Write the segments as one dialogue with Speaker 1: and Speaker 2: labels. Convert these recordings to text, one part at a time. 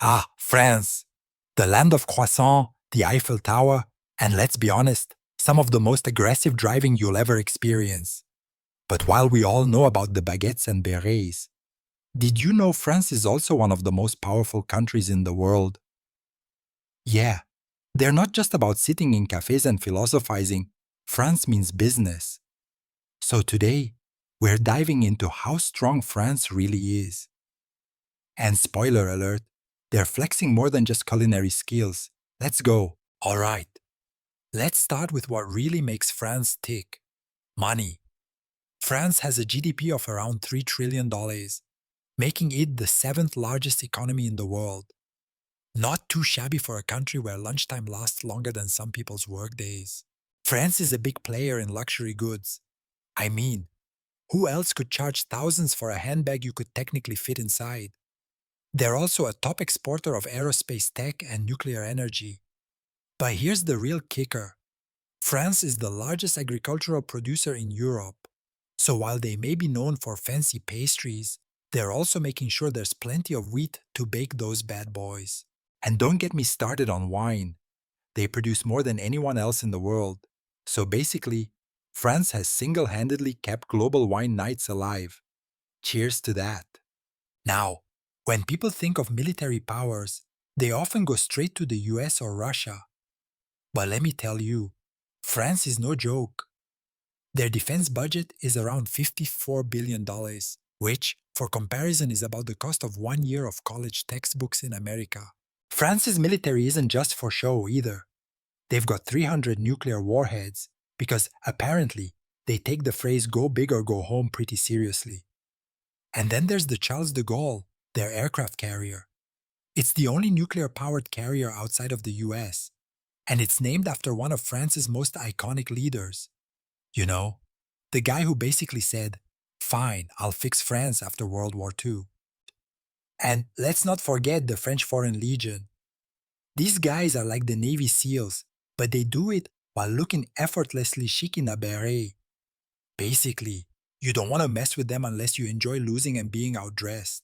Speaker 1: Ah, France, the land of croissant, the Eiffel Tower, and let's be honest, some of the most aggressive driving you'll ever experience. But while we all know about the baguettes and berets, did you know France is also one of the most powerful countries in the world? Yeah, they're not just about sitting in cafes and philosophizing. France means business. So today, we're diving into how strong France really is. And spoiler alert, they're flexing more than just culinary skills. Let's go. All right, let's start with what really makes France tick: money. France has a GDP of around $3 trillion, making it the seventh largest economy in the world. Not too shabby for a country where lunchtime lasts longer than some people's workdays. France is a big player in luxury goods. I mean, who else could charge thousands for a handbag you could technically fit inside? They're also a top exporter of aerospace tech and nuclear energy. But here's the real kicker: France is the largest agricultural producer in Europe. So while they may be known for fancy pastries, they're also making sure there's plenty of wheat to bake those bad boys. And don't get me started on wine. They produce more than anyone else in the world. So basically, France has single handedly kept global wine nights alive. Cheers to that. Now, when people think of military powers, they often go straight to the US or Russia. But let me tell you, France is no joke. Their defense budget is around $54 billion, which, for comparison, is about the cost of 1 year of college textbooks in America. France's military isn't just for show either. They've got 300 nuclear warheads because apparently they take the phrase go big or go home pretty seriously. And then there's the Charles de Gaulle, their aircraft carrier. It's the only nuclear powered carrier outside of the US, and it's named after one of France's most iconic leaders. You know, the guy who basically said, "Fine, I'll fix France after World War II." And let's not forget the French Foreign Legion. These guys are like the Navy SEALs, but they do it while looking effortlessly chic in a beret. Basically, you don't want to mess with them unless you enjoy losing and being outdressed.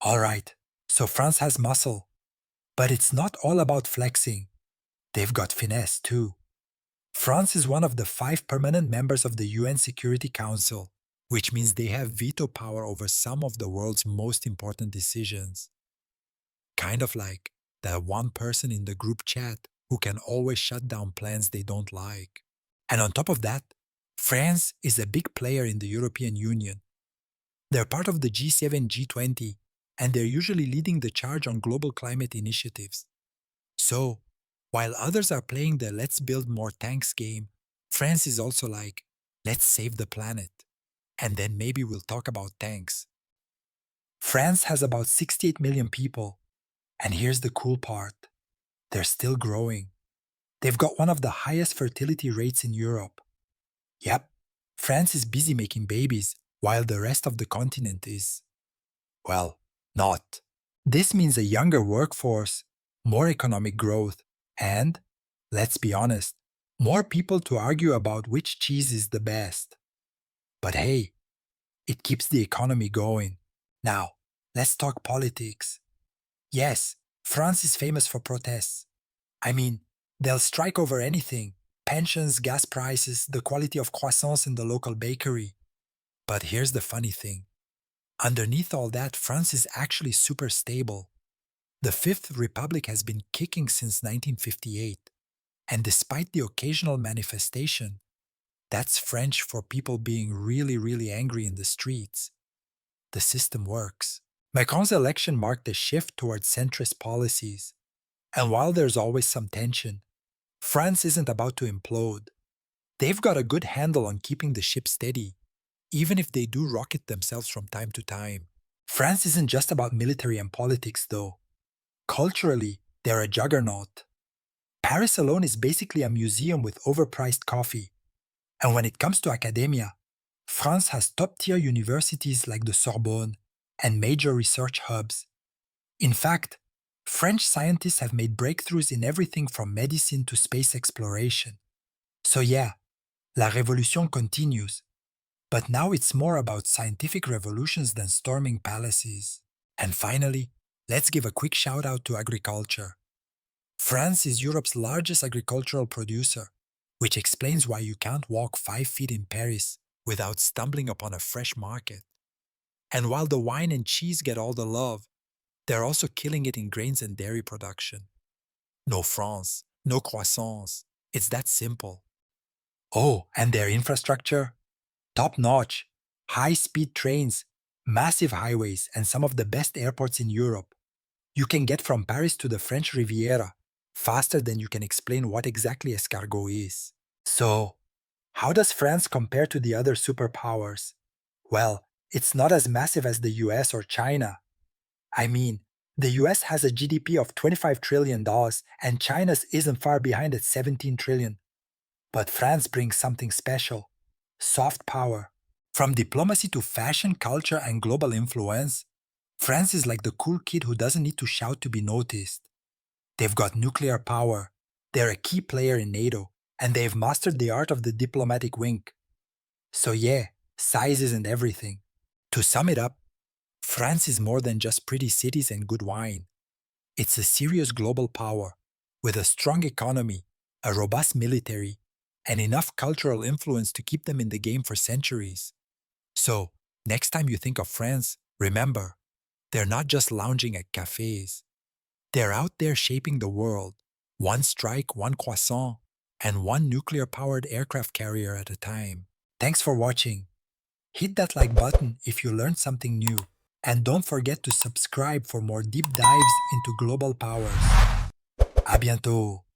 Speaker 1: Alright, so France has muscle, but it's not all about flexing. They've got finesse too. France is one of the 5 permanent members of the UN Security Council, which means they have veto power over some of the world's most important decisions. Kind of like that one person in the group chat who can always shut down plans they don't like. And on top of that, France is a big player in the European Union. They're part of the G7, G20, and they're usually leading the charge on global climate initiatives. So, while others are playing the let's build more tanks game, France is also like, let's save the planet. And then maybe we'll talk about tanks. France has about 68 million people. And here's the cool part: they're still growing. They've got one of the highest fertility rates in Europe. Yep, France is busy making babies while the rest of the continent is, well, not. This means a younger workforce, more economic growth, and, let's be honest, more people to argue about which cheese is the best. But hey, it keeps the economy going. Now, let's talk politics. Yes, France is famous for protests. I mean, they'll strike over anything: pensions, gas prices, the quality of croissants in the local bakery. But here's the funny thing: underneath all that, France is actually super stable. The Fifth Republic has been kicking since 1958, and despite the occasional manifestation, that's French for people being really, really angry in the streets. The system works. Macron's election marked a shift towards centrist policies. And while there's always some tension, France isn't about to implode. They've got a good handle on keeping the ship steady, even if they do rocket themselves from time to time. France isn't just about military and politics, though. Culturally, they're a juggernaut. Paris alone is basically a museum with overpriced coffee. And when it comes to academia, France has top tier universities like the Sorbonne and major research hubs. In fact, French scientists have made breakthroughs in everything from medicine to space exploration. So, yeah, La Révolution continues. But now it's more about scientific revolutions than storming palaces. And finally, Let's give a quick shout out to agriculture. France is Europe's largest agricultural producer, which explains why you can't walk 5 feet in Paris without stumbling upon a fresh market. And while the wine and cheese get all the love, they're also killing it in grains and dairy production. No France, no croissants. It's that simple. Oh, and their infrastructure? Top notch. High speed trains, massive highways, and some of the best airports in Europe. You can get from Paris to the French Riviera faster than you can explain what exactly escargot is. So, how does France compare to the other superpowers? Well, it's not as massive as the US or China. I mean, the US has a GDP of $25 trillion dollars, and China's isn't far behind at 17 trillion. But France brings something special: soft power. From diplomacy to fashion, culture, and global influence, France is like the cool kid who doesn't need to shout to be noticed. They've got nuclear power, they're a key player in NATO, and they've mastered the art of the diplomatic wink. So, yeah, size isn't everything. To sum it up, France is more than just pretty cities and good wine. It's a serious global power with a strong economy, a robust military, and enough cultural influence to keep them in the game for centuries. So, next time you think of France, remember, they're not just lounging at cafes. They're out there shaping the world, one strike, one croissant, and one nuclear powered aircraft carrier at a time. Thanks for watching. Hit that like button if you learned something new. And don't forget to subscribe for more deep dives into global powers. À bientôt!